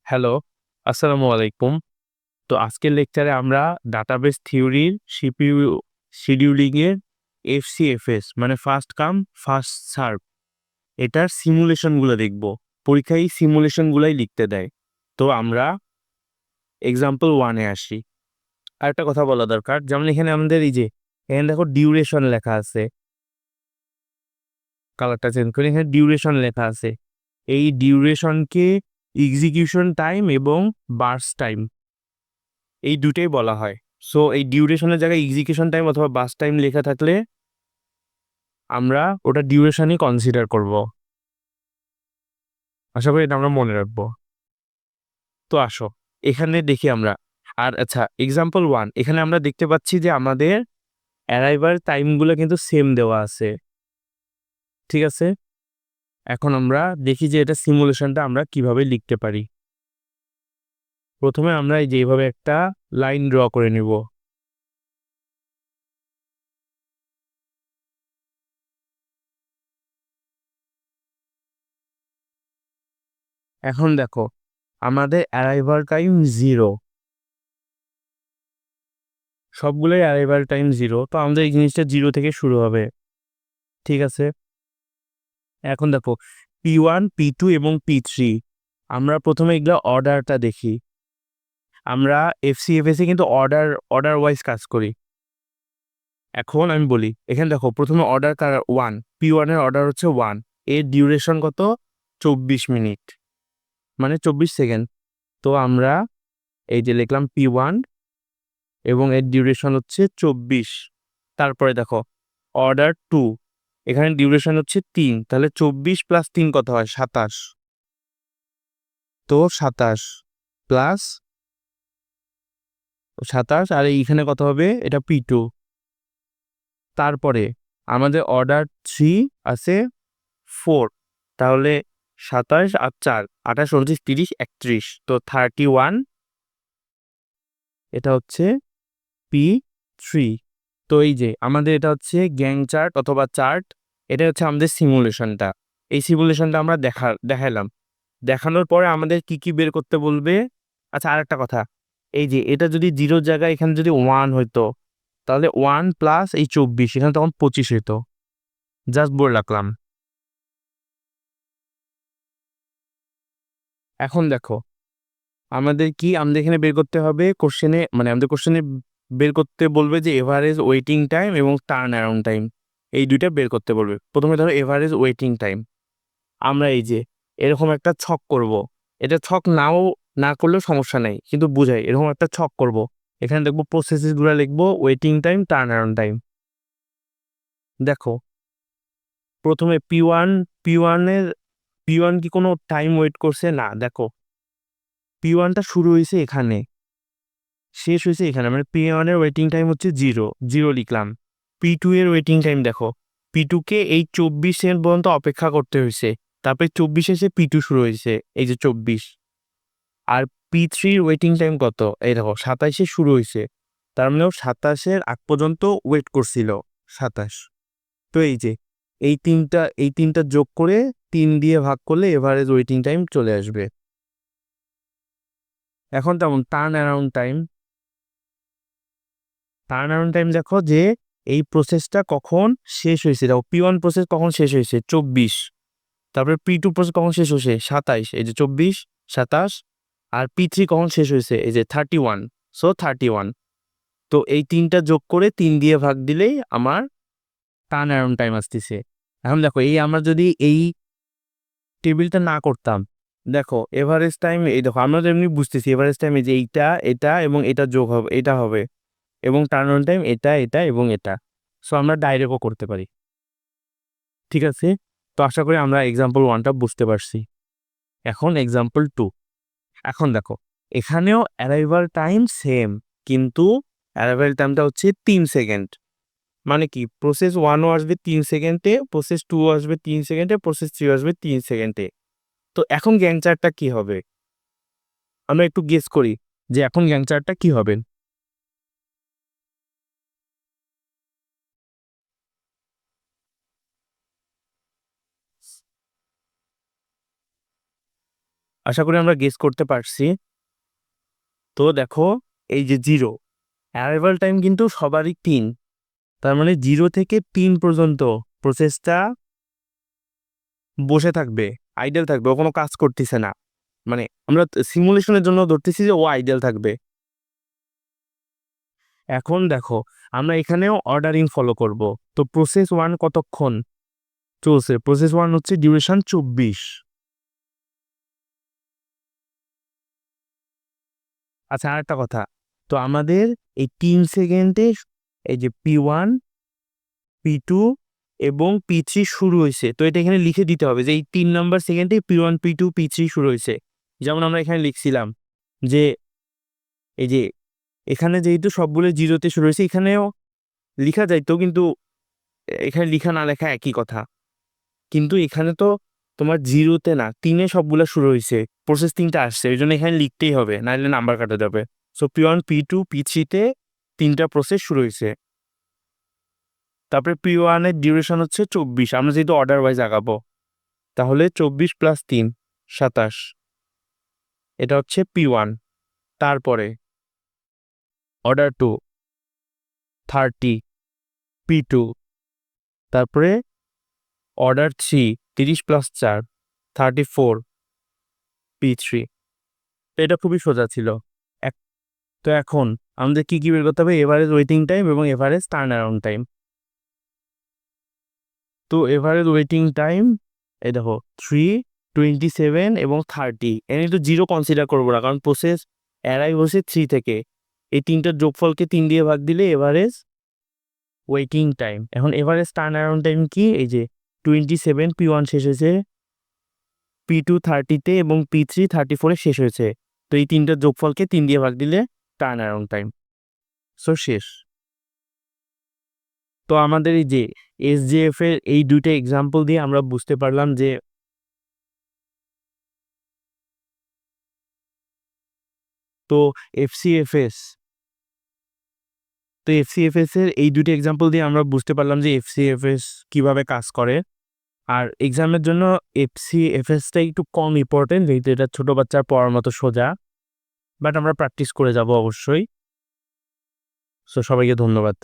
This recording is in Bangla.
হ্যালো, আসসালামু আলাইকুম। তো আজকের লেকচারে আমরা ডাটাবেস থিওরির সিপিইউ শিডিউলিং এর এফসিএফএস মানে ফার্স্ট কাম ফার্স্ট সার্ভ এটার সিমুলেশন গুলো দেখব। পরীক্ষায় এই সিমুলেশন গুলাই লিখতে দেয়। তো আমরা এক্সাম্পল 1 এ আসি। আরেকটা কথা বলা দরকার, যেমন এখানে আমাদের এই যে এখানে দেখো ডিউরেশন লেখা আছে। কালারটা চেঞ্জ করে এখানে ডিউরেশন লেখা আছে। এই ডিউরেশনকে এক্সিকিউশন টাইম এবং বার্স্ট টাইম এই দুটোই বলা হয়। সো এই ডিউরেশনের জায়গায় এক্সিকিউশন টাইম অথবা বাস টাইম লেখা থাকলে আমরা ওটা ডিউরেশনই কনসিডার করব। আশা করি এটা আমরা মনে রাখবো। তো আসো এখানে দেখি আমরা। আর আচ্ছা, এক্সাম্পল 1 এখানে আমরা দেখতে পাচ্ছি যে আমাদের অ্যারাইভাল টাইমগুলো কিন্তু সেম দেওয়া আছে। ঠিক আছে, এখন আমরা দেখি যে এটা সিমুলেশনটা আমরা কিভাবে লিখতে পারি। প্রথমে আমরা এই যে এইভাবে একটা লাইন ড্র করে নিব। এখন দেখো আমাদের অ্যারাইভাল টাইম 0, সবগুলোই অ্যারাইভাল টাইম 0। তো আমাদের এই জিনিসটা 0 থেকে শুরু হবে। ঠিক আছে, এখন দেখো P1 P2 এবং P3 আমরা প্রথমে এগুলো অর্ডারটা দেখি। আমরা এফসিএফএসে কিন্তু অর্ডার ওয়াইজ কাজ করি। এখন আমি বলি, এখানে দেখো প্রথমে অর্ডার কার 1, P1 এর অর্ডার হচ্ছে 1, এর ডিউরেশন কত 24 মিনিট মানে 24 সেকেন্ড। তো আমরা এই যে লিখলাম P1 এবং এর ডিউরেশন হচ্ছে 24। তারপরে দেখো অর্ডার 2, এখানে ডিউরেশন হচ্ছে 3, তাহলে 24 প্লাস 3 কত হয় 27। তো 27 প্লাস 27 আর এইখানে কত হবে, এটা P2। তারপরে আমাদের অর্ডার 3 আছে 4, তাহলে 27 আর 4 28 29 30 31, তো 31, এটা হচ্ছে P3। তো এই যে আমাদের এটা হচ্ছে গ্যাং চার্ট অথবা চার্ট, এটা হচ্ছে আমাদের সিমুলেশনটা। এই সিমুলেশনটা আমরা দেখালাম। দেখানোর পরে আমাদের কি কি বের করতে বলবে। আচ্ছা, আরেকটা কথা, এই যে এটা যদি 0 জায়গায় এখানে যদি 1 হইতো, তাহলে 1 প্লাস এই 24 এখানে তখন 25 হইতো। জাস্ট বলে রাখলাম। এখন দেখো আমাদের এখানে বের করতে হবে কোশ্চেনে, মানে আমাদের কোশ্চেনে বের করতে বলবে যে এভারেজ ওয়েটিং টাইম এবং টার্ন অ্যারাউন্ড টাইম, এই দুইটা বের করতে বলবে। প্রথমে ধরো এভারেজ ওয়েটিং টাইম। আমরা এই যে এরকম একটা ছক করব। এটা ছক না করলেও সমস্যা নেই, কিন্তু বুঝাই এরকম একটা ছক করব। এখানে দেখবো প্রসেসগুলো লিখবো waiting time turn around time. দেখো প্রথমে পি ওয়ান কি কোনো টাইম ওয়েট করছে না। দেখো P1টা শুরু হয়েছে এখানে, শেষ হয়েছে এখানে, মানে P1 এর ওয়েটিং টাইম হচ্ছে 0, 0 লিখলাম। P2 এর ওয়েটিং টাইম দেখো, P2কে এই 24 সেকেন্ড পর্যন্ত অপেক্ষা করতে হয়েছে, তারপরে 24 এসে P2 শুরু হয়েছে, এই যে 24। আর P3 ওয়েটিং টাইম কত, এই দেখো 27 শুরু হয়েছে, তার মানে ও 27 আগ পর্যন্ত ওয়েট করছিল 27। তো এই যে এই তিনটা যোগ করে 3 দিয়ে ভাগ করলে এভারেজ ওয়েটিং টাইম চলে আসবে। এখন তেমন টার্ন অ্যারাউন্ড টাইম দেখো যে এই প্রসেসটা কখন শেষ হয়েছে। দেখো P1 প্রসেস কখন শেষ হয়েছে 24, তারপরে P2 প্রসেস কখন শেষ হয়েছে 27, এই যে 24 27, আর P3 কখন শেষ হয়েছে এই যে 31, সো 31। তো এই তিনটা যোগ করে 3 দিয়ে ভাগ দিলেই আমার টার্ন অ্যারাউন্ড টাইম আসতেছে। এখন দেখো এই আমরা যদি এই টেবিলটা না করতাম, দেখো এভারেজ টাইম, এই দেখো আমরা তো এমনি বুঝতেছি এভারেজ টাইম এই যে এইটা এটা এবং এটা যোগ হবে, এটা হবে, এবং টার্ন অন টাইম এটা এটা এবং এটা। সো আমরা ডাইরেক্টও করতে পারি। ঠিক আছে, তো আশা করি আমরা এক্সাম্পল 1টা বুঝতে পারছি। এখন এক্সাম্পল 2। এখন দেখো এখানেও অ্যারাইভাল টাইম সেম, কিন্তু অ্যারাইভাল টাইমটা হচ্ছে 3 সেকেন্ড। মানে কি, প্রসেস 1ও আসবে 3 সেকেন্ডে, প্রসেস 2ও আসবে 3 সেকেন্ডে, প্রসেস 3 আসবে 3 সেকেন্ডে। তো এখন গ্যাং চার্টটা কি হবে, আমরা একটু গেস করি যে এখন গ্যাং চার্টটা কি হবে। আশা করি আমরা গেস করতে পারছি। তো দেখো এই যে 0 অ্যারাইভাল টাইম কিন্তু সবারই 3, তার মানে 0 থেকে 3 পর্যন্ত প্রসেসটা বসে থাকবে, আইডেল থাকবে, ও কোনো কাজ করতেছে না। মানে আমরা সিমুলেশনের জন্য ধরতেছি যে ও আইডেল থাকবে। এখন দেখো আমরা এখানেও অর্ডারিং ফলো করব। তো প্রসেস 1 কতক্ষণ চলছে? প্রসেস 1 হচ্ছে ডিউরেশন 24। আচ্ছা আরেকটা কথা, তো আমাদের এই 3 সেকেন্ডে এই যে P1 P2 এবং P3 শুরু হয়েছে, তো এটা এখানে লিখে দিতে হবে যে এই 3 নাম্বার সেকেন্ডে P1 P2 P3 শুরু হয়েছে। যেমন আমরা এখানে লিখছিলাম যে এই যে এখানে যেহেতু সবগুলো 0-তে শুরু হয়েছে, এখানেও লিখা যাইতো, কিন্তু এখানে লিখা না লেখা একই কথা। কিন্তু এখানে তো তোমার 0-তে না 3-এ সবগুলো শুরু হয়েছে, প্রসেস 3টা আসছে, এই জন্য এখানে লিখতেই হবে, নাহলে নাম্বার কাটা যাবে। সো P1 P2 P3-তে 3টা প্রসেস শুরু হয়েছে। তারপরে P1 এর ডিউরেশন হচ্ছে 24, আমরা যেহেতু অর্ডার ওয়াইজ আগাবো, তাহলে 24 + 3 27, এটা হচ্ছে P1। তারপরে অর্ডার 2 30 P2, তারপরে অর্ডার 3 30 + 4 34 P3। এটা খুবই সোজা ছিল। তো এখন আমাদের কি বের করতে হবে? এভারেজ ওয়েটিং টাইম এবং এভারেজ টার্ন অ্যারাউন্ড টাইম। তো এভারেজ ওয়েটিং টাইম এই দেখো 3 27 এবং 30, এখানে তো 0 কনসিডার করবো না, কারণ প্রসেস অ্যারাইভ হচ্ছে 3 থেকে। এই 3টার যোগফলকে 3 দিয়ে ভাগ দিলে এভারেজ ওয়েটিং টাইম। এখন এভারেজ টার্ন অ্যারাউন্ড টাইম কি? এই যে 27 P1 শেষ হয়েছে, P2 30-তে এবং P3 34-এ শেষ হয়েছে। তো এই 3টার যোগফলকে 3 দিয়ে ভাগ দিলে টার্ন অ্যারাউন্ড টাইম। সো শেষ। তো আমাদের এই যে SJF এর এই 2টা এক্সাম্পল দিয়ে আমরা বুঝতে পারলাম যে তো FCFS এর এই 2টা এক্সাম্পল দিয়ে আমরা বুঝতে পারলাম যে FCFS কিভাবে কাজ করে। আর এক্সামের জন্য FCFSটা একটু কম ইম্পর্টেন্ট, যেহেতু এটা ছোট বাচ্চার পড়ার মতো সোজা, বাট আমরা প্র্যাকটিস করে যাব অবশ্যই। সো সবাইকে ধন্যবাদ।